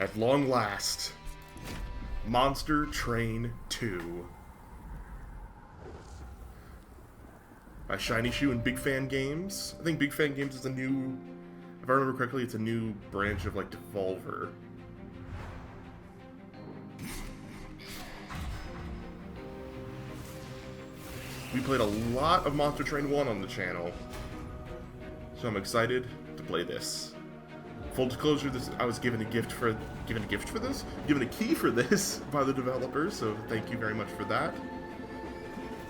At long last, Monster Train 2. By Shiny Shoe and Big Fan Games. I think Big Fan Games is a new, if I remember correctly, it's a new branch of like Devolver. We played a lot of Monster Train 1 on the channel, so I'm excited to play this. Full disclosure, I was given a key for this by the developers, so thank you very much for that.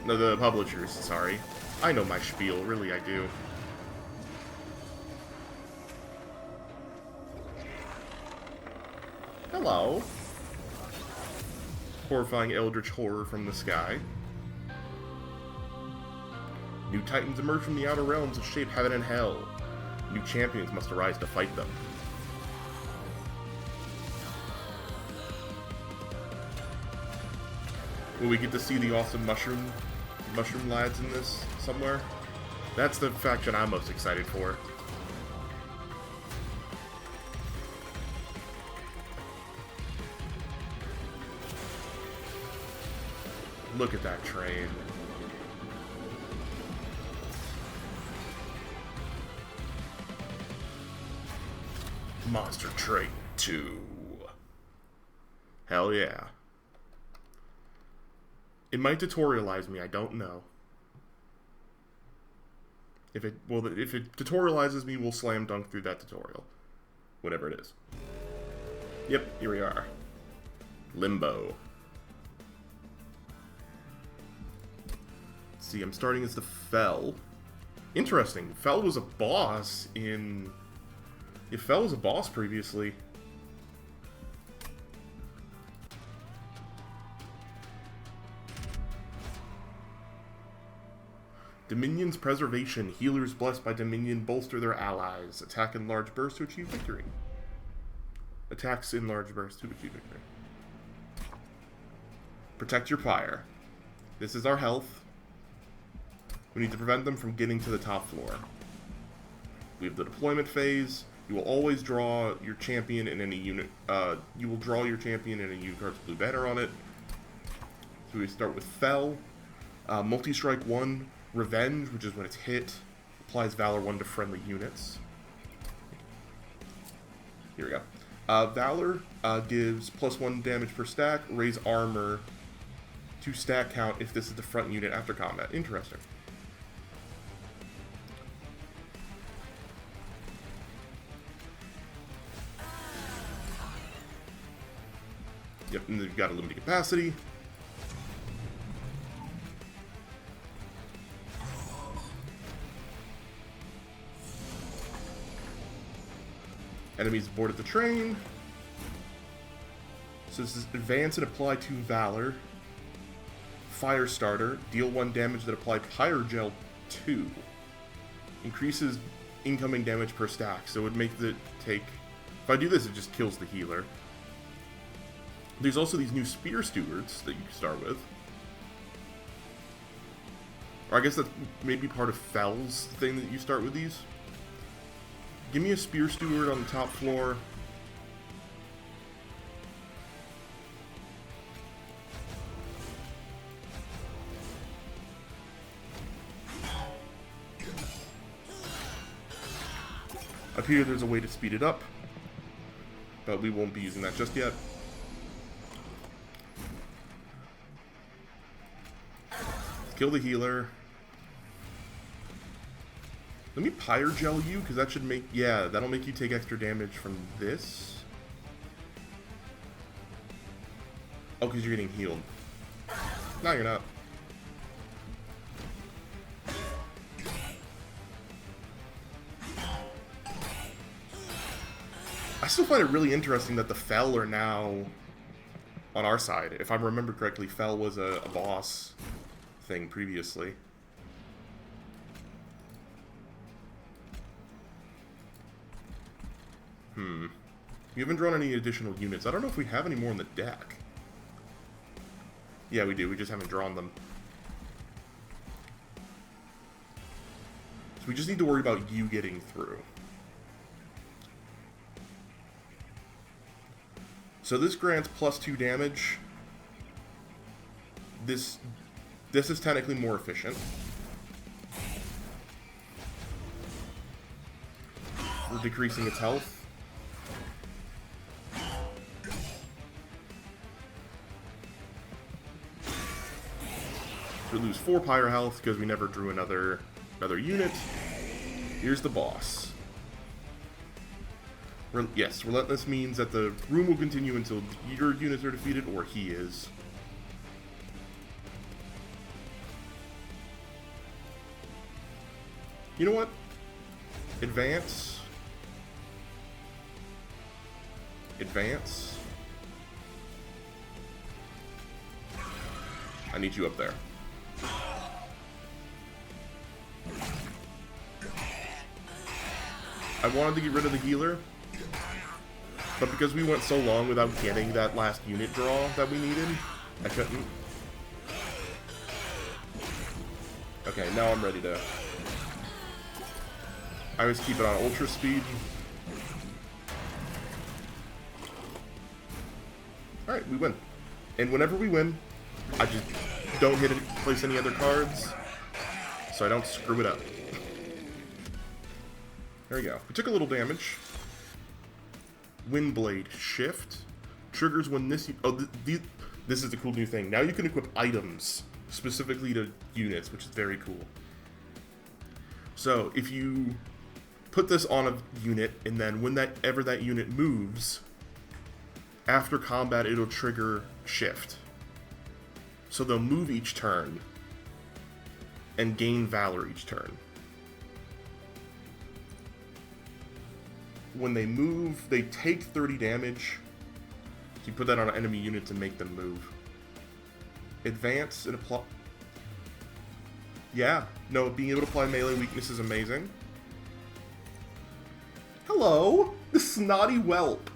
No, the publishers, sorry. I know my spiel, really I do. Hello. Horrifying eldritch horror from the sky. New titans emerge from the outer realms to shape heaven and hell. New champions must arise to fight them. Will we get to see the awesome mushroom lads in this somewhere? That's the faction I'm most excited for. Look at that train. Monster Train 2. Hell yeah. It might tutorialize me, I don't know. If it tutorializes me, we'll slam dunk through that tutorial. Whatever it is. Yep, here we are. Limbo. Let's see, I'm starting as the Fell. Interesting. Fell was a boss in... Yeah, Fell was a boss previously. Dominion's preservation. Healers blessed by Dominion bolster their allies. Attack in large bursts to achieve victory. Attacks in large bursts to achieve victory. Protect your Pyre. This is our health. We need to prevent them from getting to the top floor. We have the deployment phase. You will always draw your champion in any unit. You will draw your champion in a unit card's blue banner on it. So we start with Fell. Multi-strike 1. Revenge, which is when it's hit, applies Valor 1 to friendly units. Here we go. Valor gives +1 damage per stack, raise armor to stack count if this is the front unit after combat. Interesting. Yep, and then you've got a limited capacity. Enemies boarded the train. So this is advance and apply 2 Valor. Fire starter. Deal 1 damage that apply Pyre gel 2. Increases incoming damage per stack. So it would make it take... If I do this, it just kills the healer. There's also these new Spear Stewards that you can start with. Or I guess that's maybe part of Fell's thing that you start with these. Give me a Spear Steward on the top floor. Up here there's a way to speed it up, but we won't be using that just yet. Kill the healer. Let me Pyre gel you, because that should make... Yeah, that'll make you take extra damage from this. Oh, because you're getting healed. No, you're not. I still find it really interesting that the Fell are now on our side. If I remember correctly, Fell was a boss thing previously. We haven't drawn any additional units. I don't know if we have any more in the deck. Yeah, we do. We just haven't drawn them. So we just need to worry about you getting through. So this grants +2 damage. This is technically more efficient. We're decreasing its health. We lose 4 Pyre health because we never drew another unit. Here's the boss. Yes, Relentless means that the room will continue until your units are defeated or he is. You know what? Advance. Advance. I need you up there. I wanted to get rid of the healer, but because we went so long without getting that last unit draw that we needed, I couldn't. Okay, now I'm ready to... I always keep it on ultra speed. Alright, we win. And whenever we win, I just don't place any other cards, so I don't screw it up. There we go. We took a little damage. Windblade shift triggers when this... Oh, this is the cool new thing. Now you can equip items specifically to units, which is very cool. So if you put this on a unit, and then whenever that unit moves, after combat it'll trigger shift. So they'll move each turn and gain Valor each turn. When they move, they take 30 damage. So you put that on an enemy unit to make them move. Advance and apply... Yeah, no, being able to apply melee weakness is amazing. Hello, the snotty whelp.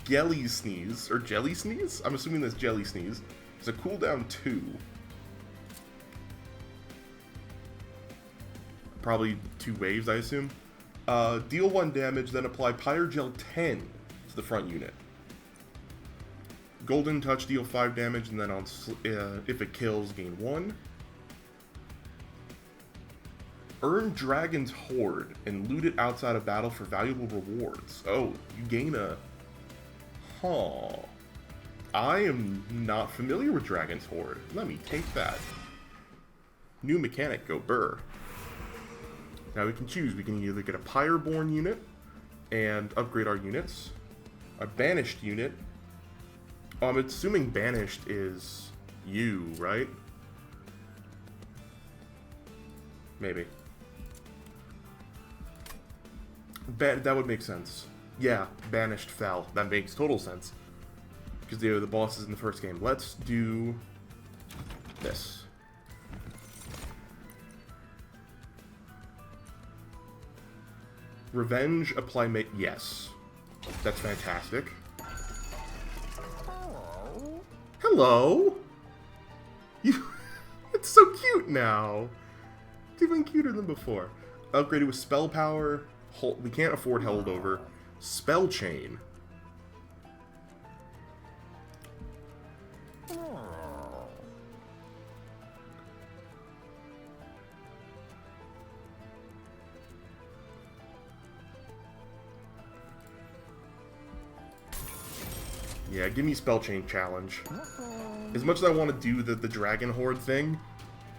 Gelly sneeze, or jelly sneeze? I'm assuming that's jelly sneeze. It's a cooldown 2. Probably 2 waves, I assume. Deal 1 damage, then apply Pyre Gel 10 to the front unit. Golden Touch, deal 5 damage, and then on if it kills, gain 1. Earn Dragon's Hoard and loot it outside of battle for valuable rewards. Oh, you gain a... Huh. I am not familiar with Dragon's Hoard. Let me take that. New mechanic, go burr. Now we can choose. We can either get a Pyre-born unit and upgrade our units. A Banished unit. I'm assuming Banished is you, right? Maybe. That would make sense. Yeah, Banished fell. That makes total sense. Because they were the bosses in the first game. Let's do this. Revenge, apply mate. Yes. That's fantastic. Hello! You... It's so cute now! It's even cuter than before. Upgraded with spell power. We can't afford holdover. Spell chain. Yeah, give me Spell Chain Challenge. As much as I want to do the Dragon Horde thing,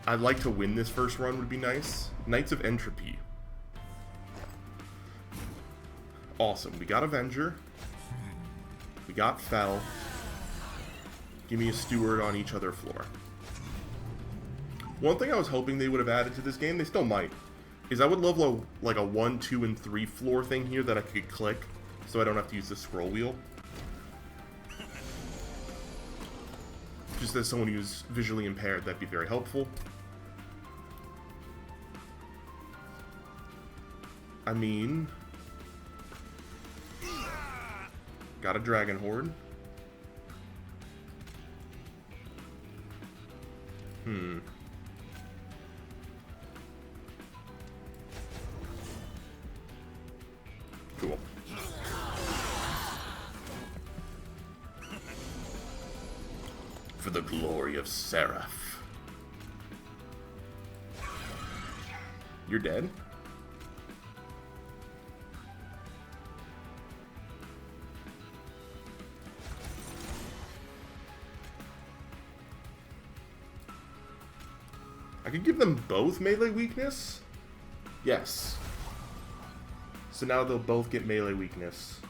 I'd like to win this first run would be nice. Knights of Entropy. Awesome. We got Avenger. We got Fel. Give me a Steward on each other floor. One thing I was hoping they would have added to this game, they still might, is I would love like a 1, 2, and 3 floor thing here that I could click, so I don't have to use the scroll wheel. Just as someone who's visually impaired, that'd be very helpful. I mean... Got a Dragon Horde. Cool. for the glory of Seraph. You're dead? I could give them both melee weakness? Yes. So now they'll both get melee weakness.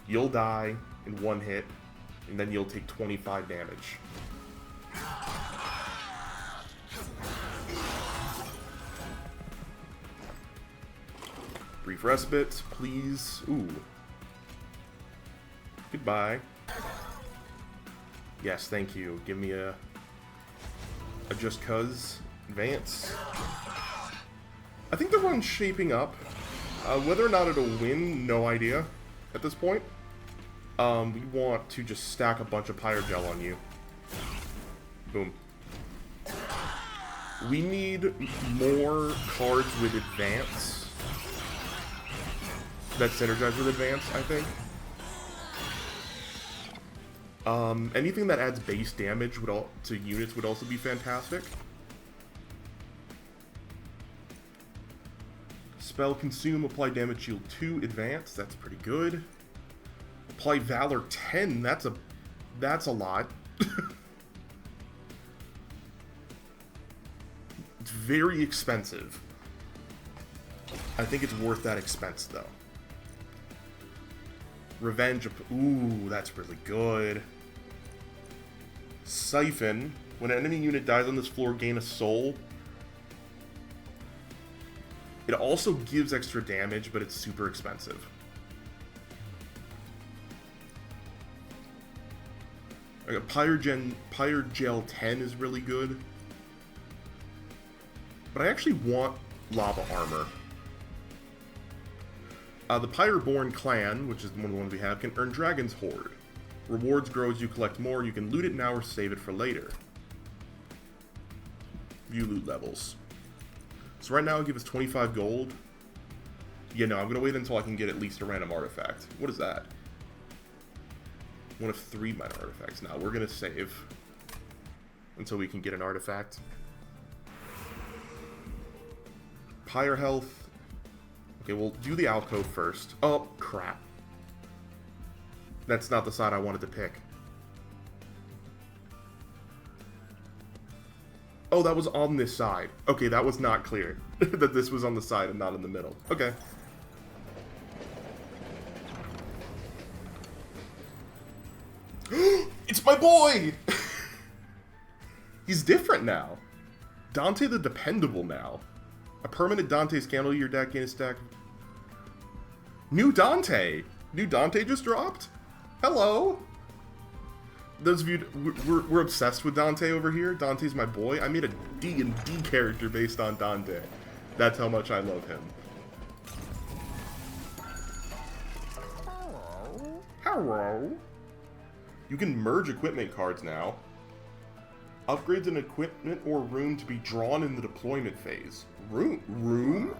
You'll die in one hit, and then you'll take 25 damage. Brief respite, please. Ooh. Goodbye. Yes, thank you. Give me a just cuz advance. I think the run's shaping up. Whether or not it'll win, no idea at this point. We want to just stack a bunch of Pyre gel on you. Boom. We need more cards with advance that synergize with advance, I think. Anything that adds base damage to units would also be fantastic. Spell Consume, apply damage shield 2, advance, that's pretty good. Apply Valor 10, that's a lot. It's very expensive. I think it's worth that expense though. Revenge, ooh, that's really good. Siphon, when an enemy unit dies on this floor, gain a soul. It also gives extra damage, but it's super expensive. Pyre Gel 10 is really good. But I actually want Lava Armor. The Pyreborn clan, which is one of the ones we have, can earn Dragon's Hoard. Rewards grow as you collect more. You can loot it now or save it for later. View loot levels. So right now it'll give us 25 gold. Yeah, no, I'm going to wait until I can get at least a random artifact. What is that? One of 3 minor artifacts. Now we're going to save until we can get an artifact. Pyre health. Okay, we'll do the alcove first. Oh, crap. That's not the side I wanted to pick. Oh, that was on this side. Okay, that was not clear. That this was on the side and not in the middle. Okay. It's my boy! He's different now. Dante the Dependable now. A permanent Dante's Candle to your deck, gain a stack. New Dante! New Dante just dropped? Hello! Those of you, we're obsessed with Dante over here. Dante's my boy. I made a D&D character based on Dante. That's how much I love him. Hello! You can merge equipment cards now. Upgrades an equipment or room to be drawn in the deployment phase. Room?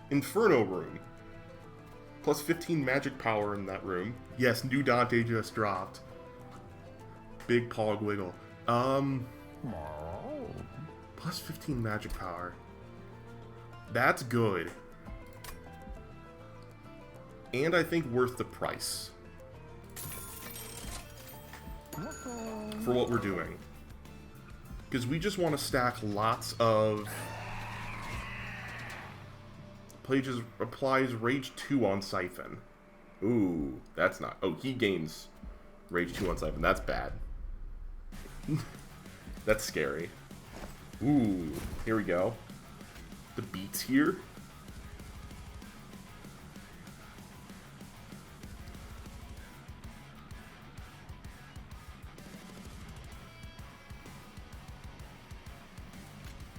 Inferno room. Plus 15 magic power in that room. Yes, new Dante just dropped. Big Pog Wiggle. Plus 15 magic power. That's good. And I think worth the price. For what we're doing. Because we just want to stack lots of... Applies Rage 2 on Siphon. Ooh, that's not... Oh, he gains Rage 2 on Siphon. That's bad. That's scary. Ooh, here we go. The beats here.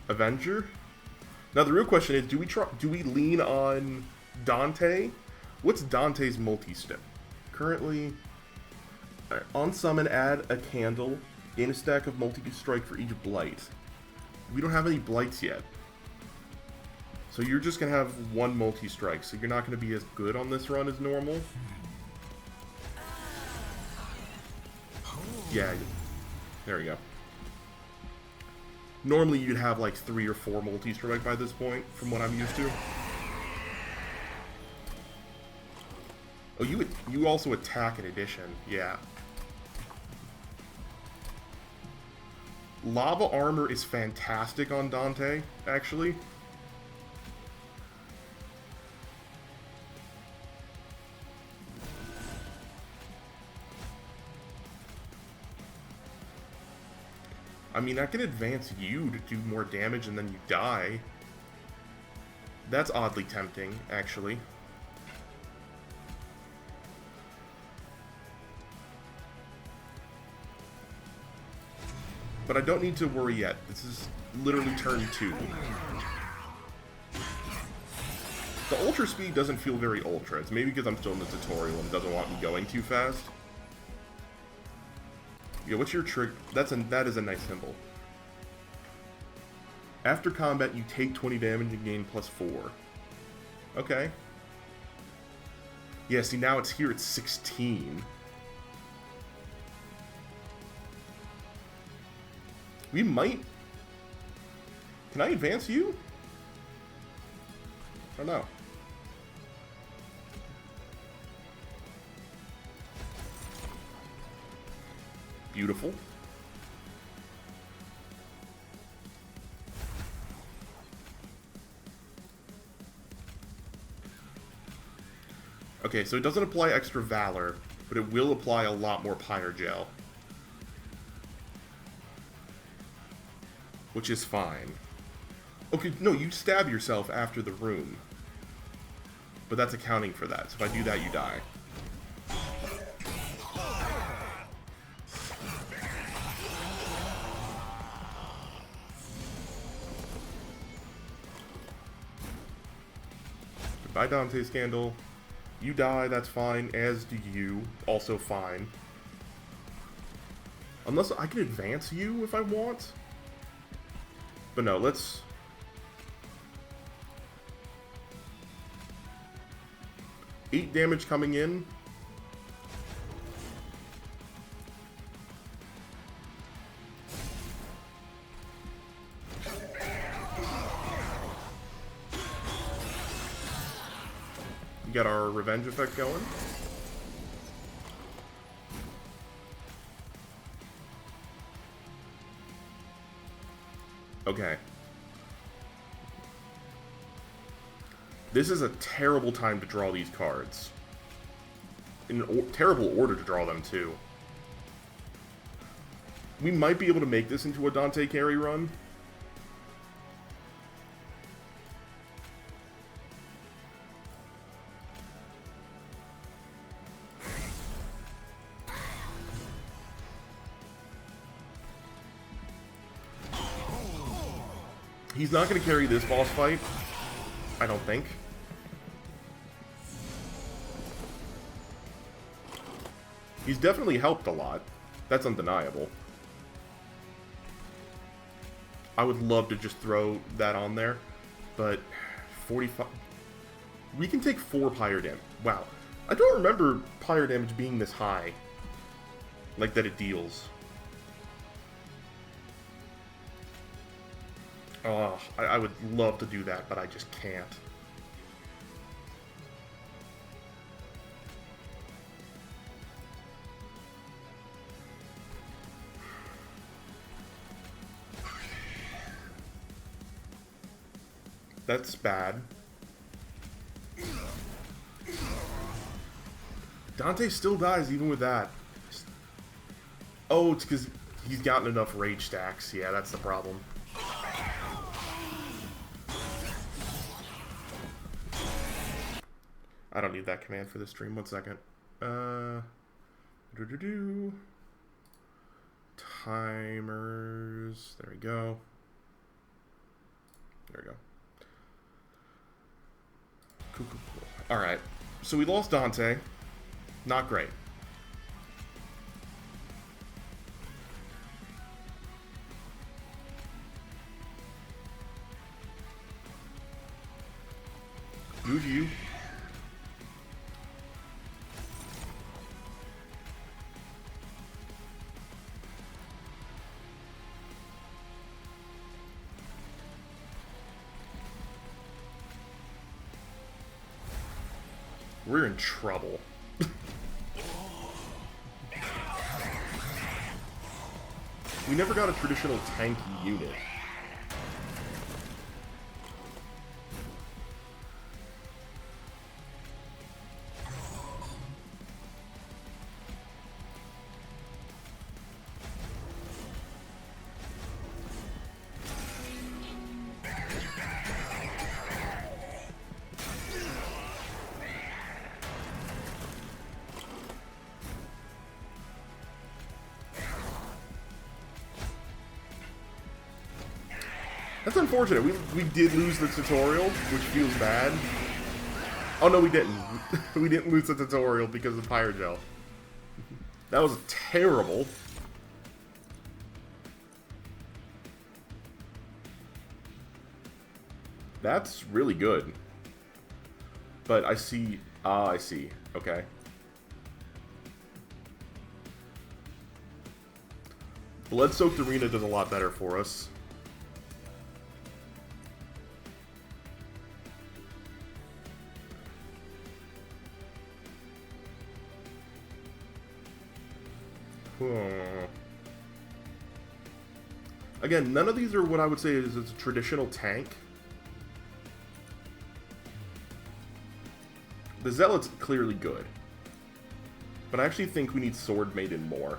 Avenger. Now the real question is, do we lean on Dante? What's Dante's multi-step? Currently, right, on summon, add a candle, gain a stack of multi-strike for each blight. We don't have any blights yet, so you're just gonna have one multi-strike. So you're not gonna be as good on this run as normal. Yeah. There we go. Normally you'd have like 3 or 4 multi-strike by this point, from what I'm used to. Oh, you also attack in addition, yeah. Lava armor is fantastic on Dante, actually. I mean, I can advance you to do more damage and then you die. That's oddly tempting, actually. But I don't need to worry yet. This is literally turn 2. The ultra speed doesn't feel very ultra. It's maybe because I'm still in the tutorial and doesn't want me going too fast. Yeah, what's your trick? That is a nice symbol. After combat, you take 20 damage and gain +4. Okay. Yeah, see, now it's here, it's 16. We might... Can I advance you? I don't know. Beautiful. Okay, so it doesn't apply extra Valor, but it will apply a lot more Pyre Gel. Which is fine. Okay, no, you stab yourself after the room. But that's accounting for that, so if I do that, you die. Goodbye, Dante Scandal. You die, that's fine, as do you. Also fine. Unless I can advance you if I want. But no, let's... Eight damage coming in. We got our revenge effect going. Okay. This is a terrible time to draw these cards. In an terrible order to draw them, too. We might be able to make this into a Dante carry run. He's not going to carry this boss fight, I don't think. He's definitely helped a lot. That's undeniable. I would love to just throw that on there, but 45... We can take 4 Pyre damage. Wow. I don't remember Pyre damage being this high. Like that it deals. Oh, I would love to do that, but I just can't. That's bad. Dante still dies even with that. Oh, it's because he's gotten enough rage stacks. Yeah, that's the problem. I don't need that command for this stream. 1 second. Timers. There we go. There we go. Cool. Alright. So we lost Dante. Not great. Move you. We're in trouble. We never got a traditional tanky unit. That's unfortunate. We did lose the tutorial, which feels bad. Oh no, we didn't. We didn't lose the tutorial because of Pyre Gel. That was terrible. That's really good. But I see... Ah, I see. Okay. Blood-Soaked Arena does a lot better for us. Again, none of these are what I would say is a traditional tank. The Zealot's clearly good. But I actually think we need Sword Maiden more.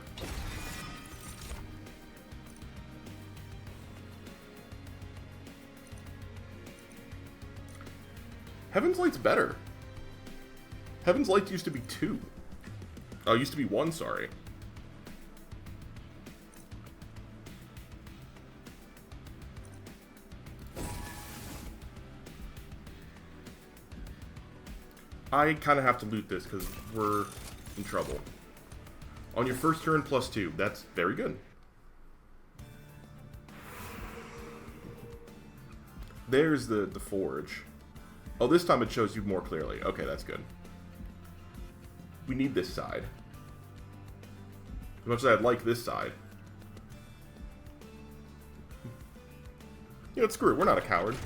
Heaven's Light's better. Heaven's Light used to be 2. Oh, it used to be 1, sorry. I kind of have to loot this because we're in trouble. On your first turn, +2. That's very good. There's the forge. Oh, this time it shows you more clearly. Okay, that's good. We need this side. As much as I'd like this side. You know, screw it. We're not a coward.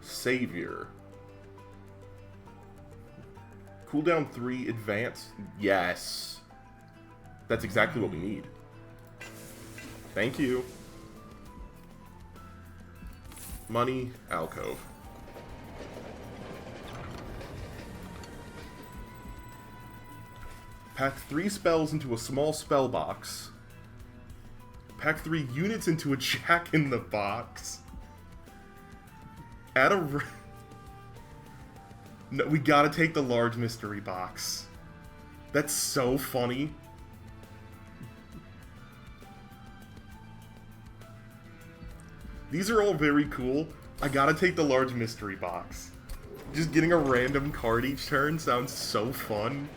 Savior. Cooldown 3, advance. Yes. That's exactly what we need. Thank you. Money, alcove. Pack 3 spells into a small spell box. Pack 3 units into a Jack-in-the-Box. Add a... No, we gotta take the large mystery box. That's so funny. These are all very cool. I gotta take the large mystery box. Just getting a random card each turn sounds so fun.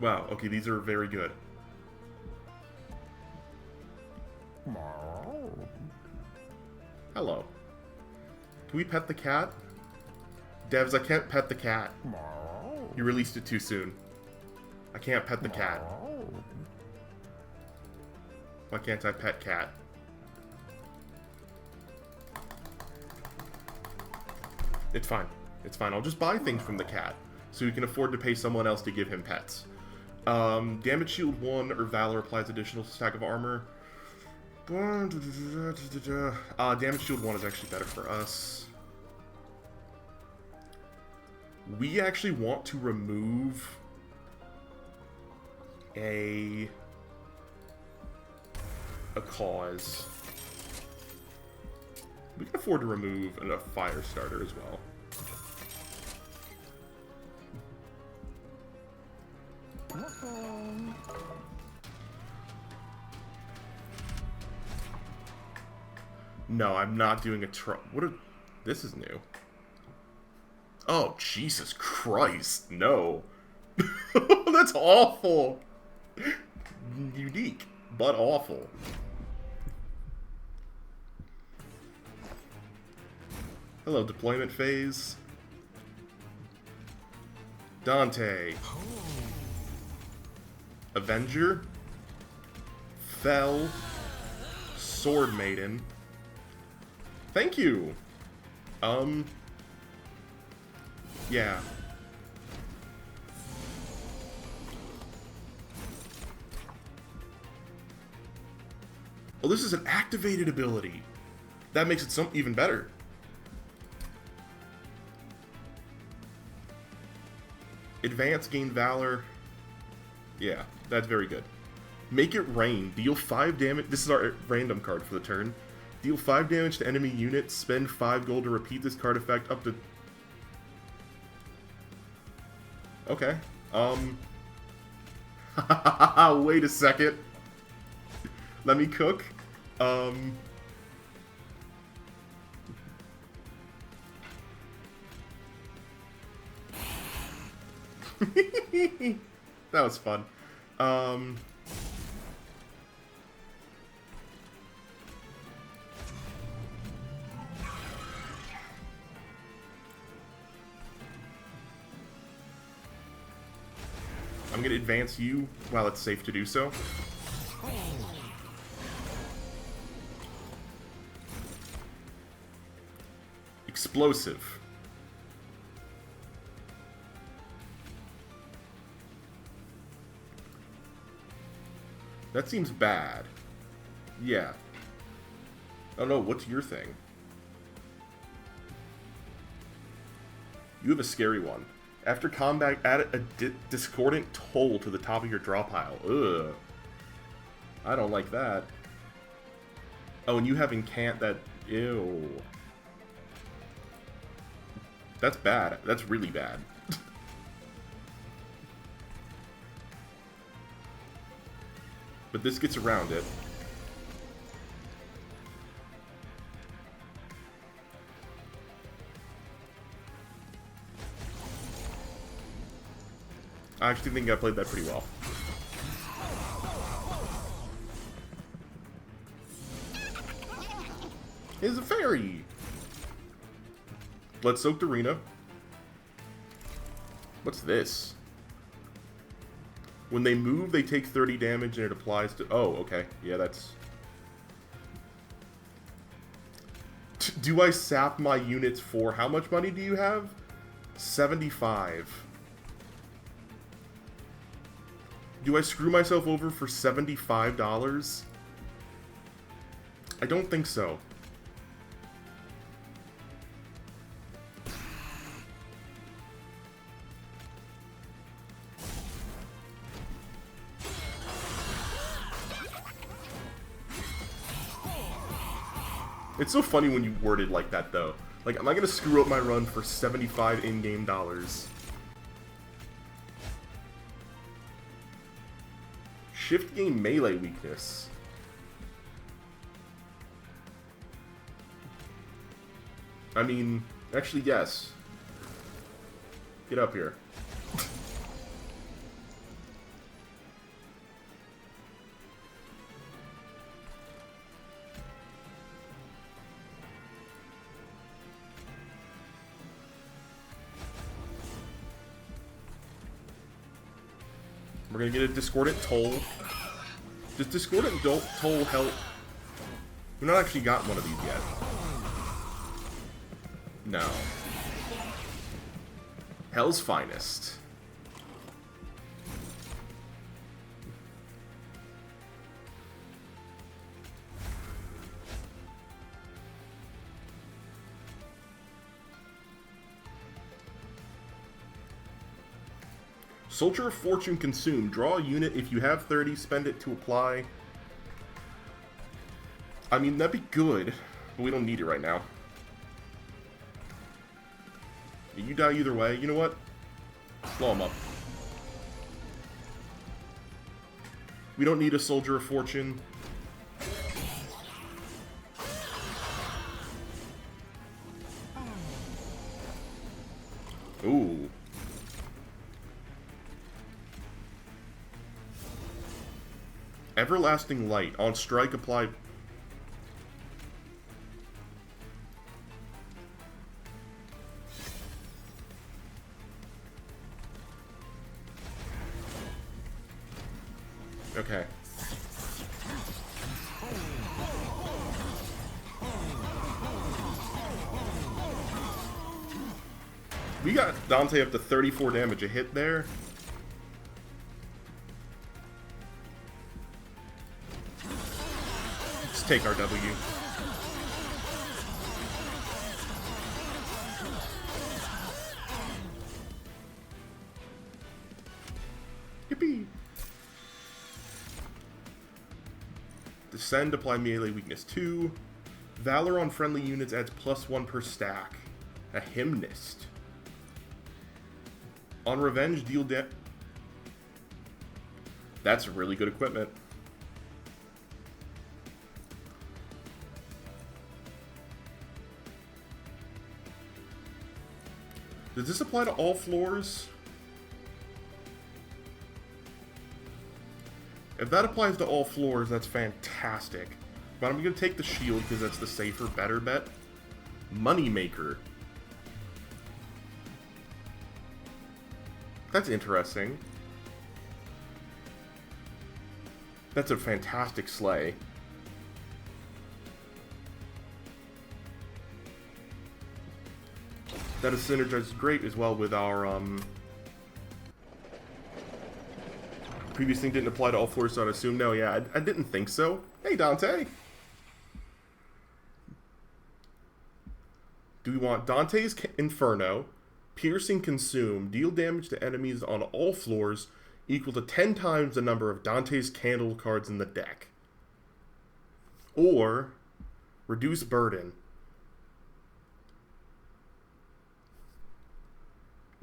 Wow, okay, these are very good. Hello. Can we pet the cat? Devs, I can't pet the cat. You released it too soon. I can't pet the cat. Why can't I pet cat? It's fine. It's fine. I'll just buy things from the cat, so we can afford to pay someone else to give him pets. Damage shield 1 or Valor applies additional stack of armor. Damage shield 1 is actually better for us. We actually want to remove a cause. We can afford to remove a fire starter as well. No, I'm not doing a what are... This is new. Oh, Jesus Christ, no. That's awful. Unique, but awful. Hello, deployment phase. Dante. Avenger. Fell. Sword Maiden. Thank you! Yeah. Oh, this is an activated ability. That makes it even better. Advance, gain Valor. Yeah, that's very good. Make it rain. Deal 5 damage. This is our random card for the turn. Deal 5 damage to enemy units. Spend 5 gold to repeat this card effect up to... Okay. Wait a second. Let me cook. That was fun. I'm going to advance you while it's safe to do so. Explosive. That seems bad. Yeah. Oh no, what's your thing? You have a scary one. After combat, add a discordant toll to the top of your draw pile. Ugh. I don't like that. Oh, and you have incant that... Ew. That's bad. That's really bad. But this gets around it. I actually think I played that pretty well. It's a fairy! Blood-soaked arena. What's this? When they move, they take 30 damage and it applies to... Oh, okay. Yeah, that's... Do I sap my units for... How much money do you have? 75. Do I screw myself over for $75? I don't think so. It's so funny when you word it like that, though. Like, am I gonna screw up my run for 75 in-game dollars? Shift gain melee weakness. I mean, actually, yes. Get up here. We're gonna get a discordant toll. Does discordant toll help? We've not actually gotten one of these yet. No. Hell's finest. Soldier of Fortune consumed. Draw a unit. If you have 30, spend it to apply. I mean, that'd be good, but we don't need it right now. You die either way. You know what? Blow him up. We don't need a Soldier of Fortune. Ooh. Everlasting Light. On strike, apply... Okay. We got Dante up to 34 damage a hit there. Let's take our W. Yippee! Descend, apply melee weakness 2. Valor on friendly units adds +1 per stack. A Hymnist. On Revenge, deal That's really good equipment. Does this apply to all floors? If that applies to all floors, that's fantastic. But I'm going to take the shield because that's the safer, better bet. Moneymaker. That's interesting. That's a fantastic sleigh. That is synergized great as well with our, previous thing didn't apply to all floors, so I'd assume no. Yeah, I didn't think so. Hey, Dante! Do we want Dante's Inferno, Piercing Consume, deal damage to enemies on all floors equal to 10 times the number of Dante's Candle cards in the deck? Or, Reduce Burden.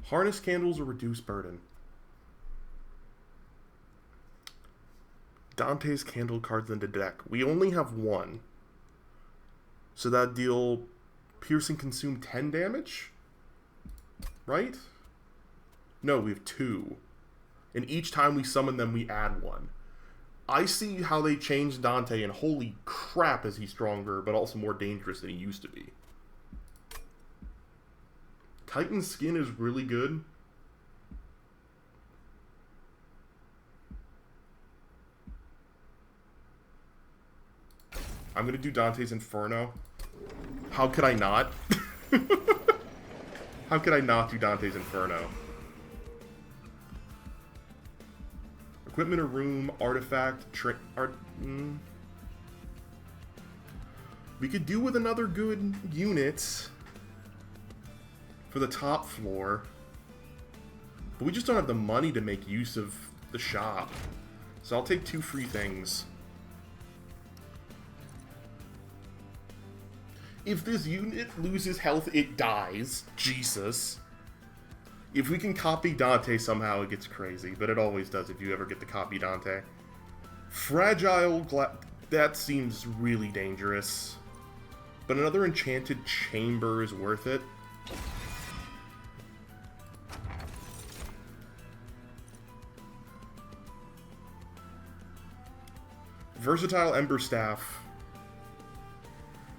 Harness Candles or Reduce Burden? Dante's Candle cards in the deck. We only have one. So that deal Piercing Consume 10 damage? Right? No, we have 2. And each time we summon them, we add 1. I see how they changed Dante, and holy crap is he stronger, but also more dangerous than he used to be. Titan's Skin is really good. I'm going to do Dante's Inferno. How could I not? How could I not do Dante's Inferno? Equipment or room, artifact, We could do with another good unit for the top floor. But we just don't have the money to make use of the shop. So I'll take 2 free things. If this unit loses health, it dies. Jesus. If we can copy Dante somehow, it gets crazy. But it always does if you ever get to copy Dante. Fragile that seems really dangerous. But another Enchanted Chamber is worth it. Versatile Ember Staff.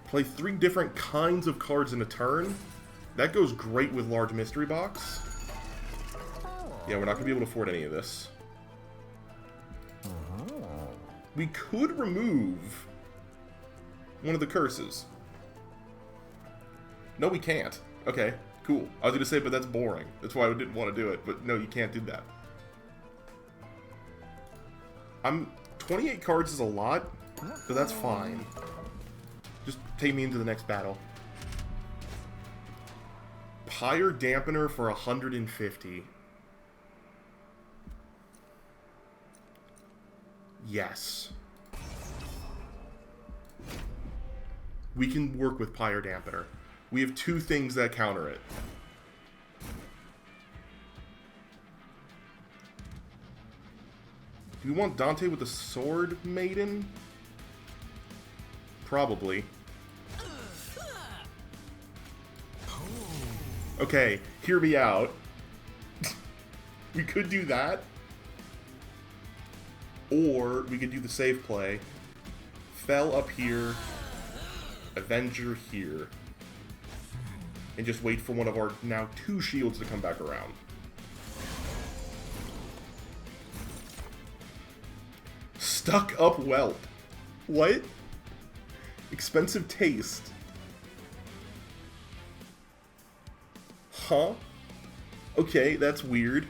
Play 3 different kinds of cards in a turn. That goes great with large mystery box. Yeah, we're not going to be able to afford any of this. We could remove one of the curses. No, we can't. Okay, cool. I was going to say, but that's boring. That's why I didn't want to do it. But no, you can't do that. 28 cards is a lot, but that's fine. Just take me into the next battle. Pyre Dampener for 150. Yes. We can work with Pyre Dampener. We have 2 things that counter it. Do we want Dante with the Sword Maiden? Probably. Okay, hear me out. We could do that. Or we could do the safe play. Fell up here. Avenger here. And just wait for one of our now 2 shields to come back around. Stuck up whelp. What? Expensive taste. Huh? Okay, that's weird.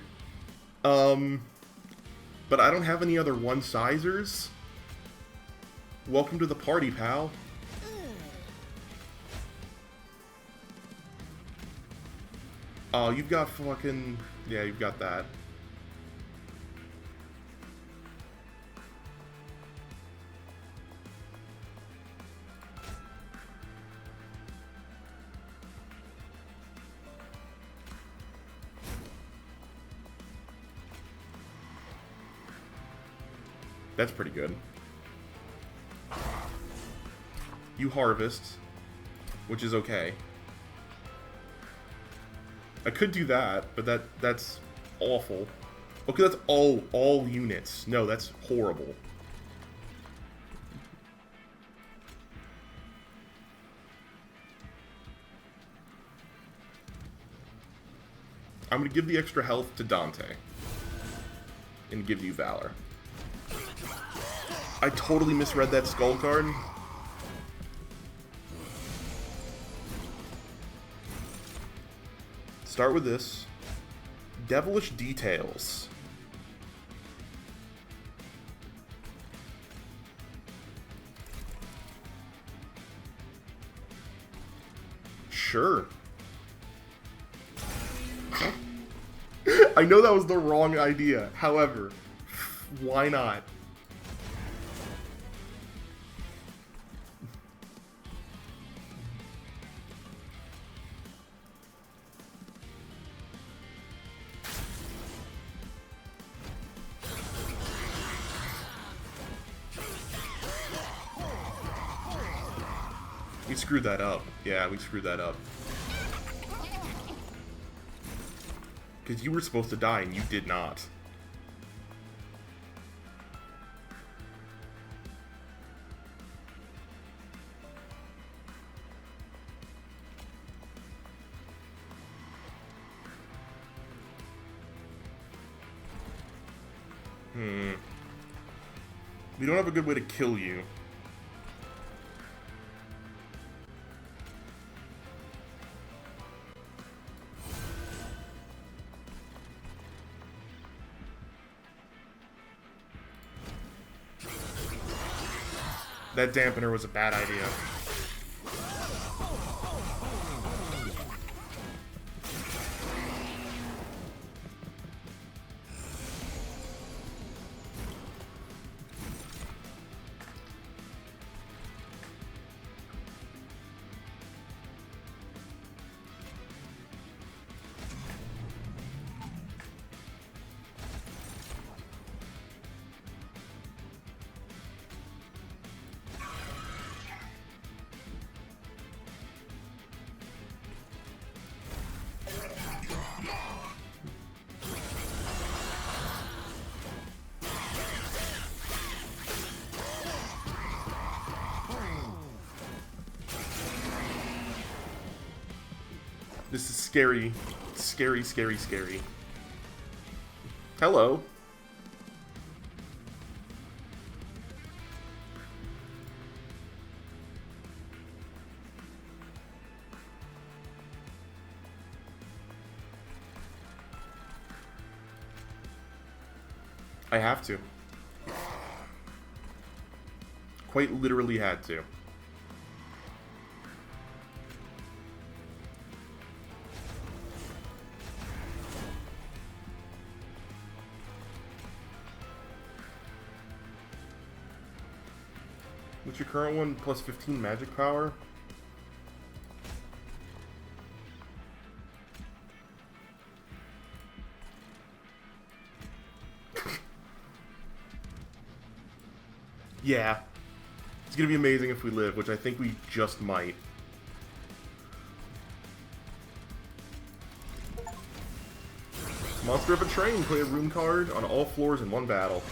But I don't have any other one-sizers. Welcome to the party, pal. Oh, you've got fucking... Yeah, you've got that. That's pretty good. You harvest, which is okay. I could do that, but that's awful. Okay, that's all units. No, that's horrible. I'm gonna give the extra health to Dante. And give you Valor. I totally misread that skull card. Start with this. Devilish Details. Sure. I know that was the wrong idea. However, why not? We screwed that up. Yeah, we screwed that up. Because you were supposed to die and you did not. We don't have a good way to kill you. That dampener was a bad idea. This is scary. Scary, scary, scary. Hello. I have to. Quite literally had to. What's your current one? Plus 15 magic power? Yeah. It's gonna be amazing if we live, which I think we just might. Monster of a Train. Play a rune card on all floors in one battle.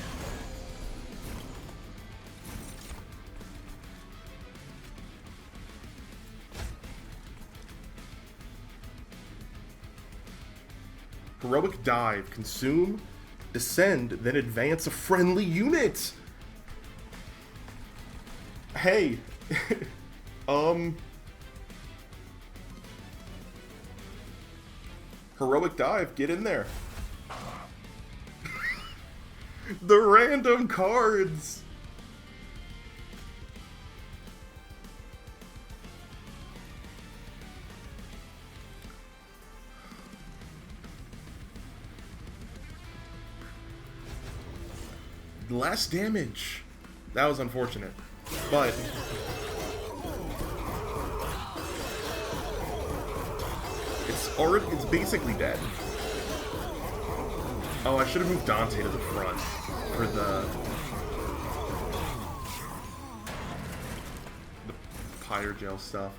Heroic Dive. Consume, descend, then advance a friendly unit. Hey! Heroic dive, get in there. The random cards! Less damage. That was unfortunate. But it's basically dead. Oh, I should have moved Dante to the front for the Pyre gel stuff.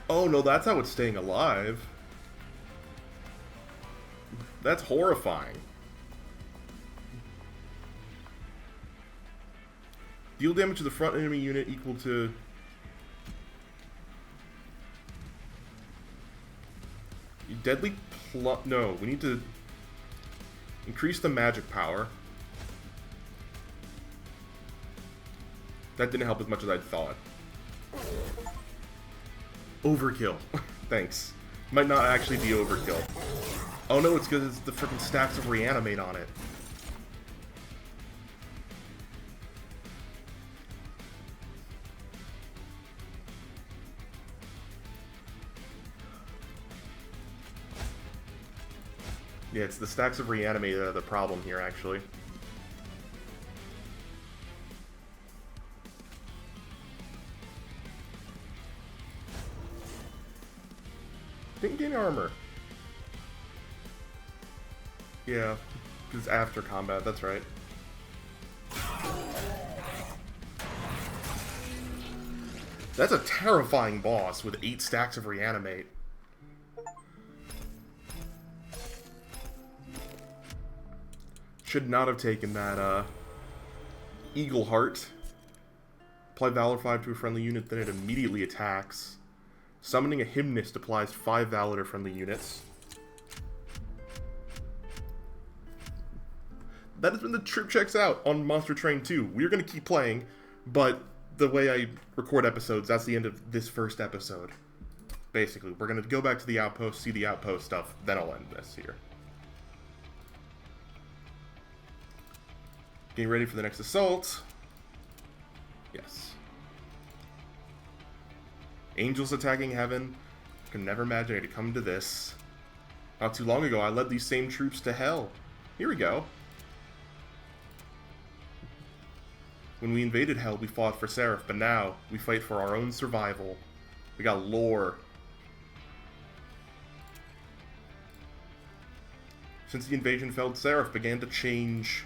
Oh no, that's how it's staying alive. That's horrifying. Deal damage to the front enemy unit equal to... Deadly plus... No, we need to increase the magic power. That didn't help as much as I'd thought. Overkill. Thanks. Might not actually be overkill. Oh no, it's because it's the freaking stacks of reanimate on it. Yeah, it's the stacks of reanimate that are the problem here, actually. Didn't gain armor. Yeah, because after combat, that's right. That's a terrifying boss with 8 stacks of reanimate. Should not have taken that, Eagle Heart. Apply Valor 5 to a friendly unit, then it immediately attacks. Summoning a Hymnist applies 5 Valor to friendly units. That has been the Trip Checks Out on Monster Train 2. We're going to keep playing, but the way I record episodes, that's the end of this first episode. Basically, we're going to go back to the outpost, see the outpost stuff, then I'll end this here. Getting ready for the next assault. Yes. Angels attacking heaven. Could never imagine it to come to this. Not too long ago, I led these same troops to hell. Here we go. When we invaded hell, we fought for Seraph, but now we fight for our own survival. We got lore. Since the invasion failed, Seraph began to change.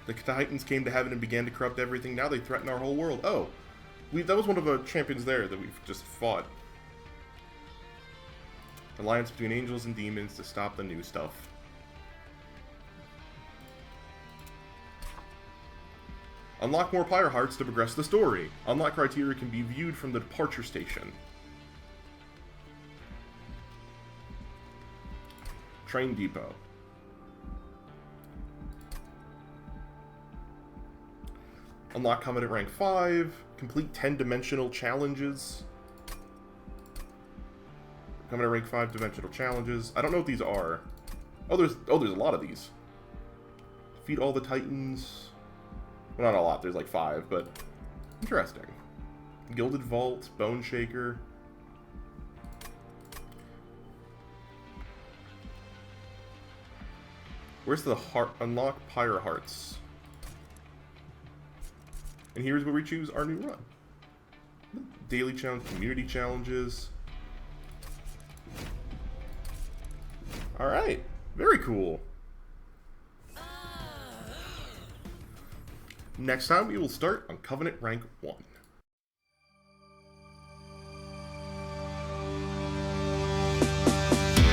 The Titans came to heaven and began to corrupt everything. Now they threaten our whole world. Oh, that was one of the champions there that we've just fought. Alliance between angels and demons to stop the new stuff. Unlock more Pyre Hearts to progress the story. Unlock criteria can be viewed from the departure station. Train Depot. Unlock Covenant Rank 5. Complete 10-dimensional challenges. Covenant Rank 5 dimensional challenges. I don't know what these are. Oh, there's a lot of these. Defeat all the Titans. Well, not a lot. There's like 5, but interesting. Gilded Vault, Bone Shaker. Where's the heart? Unlock Pyre Hearts. And here's where we choose our new run. Daily challenge, community challenges. Alright. Very cool. Next time we will start on Covenant Rank 1.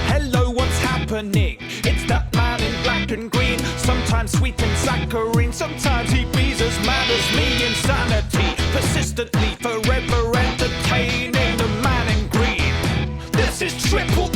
Hello, what's happening? It's that man in black and green. Sometimes sweet and saccharine. Sometimes he be as mad as me. Insanity, persistently, forever entertaining the man in green. This is triple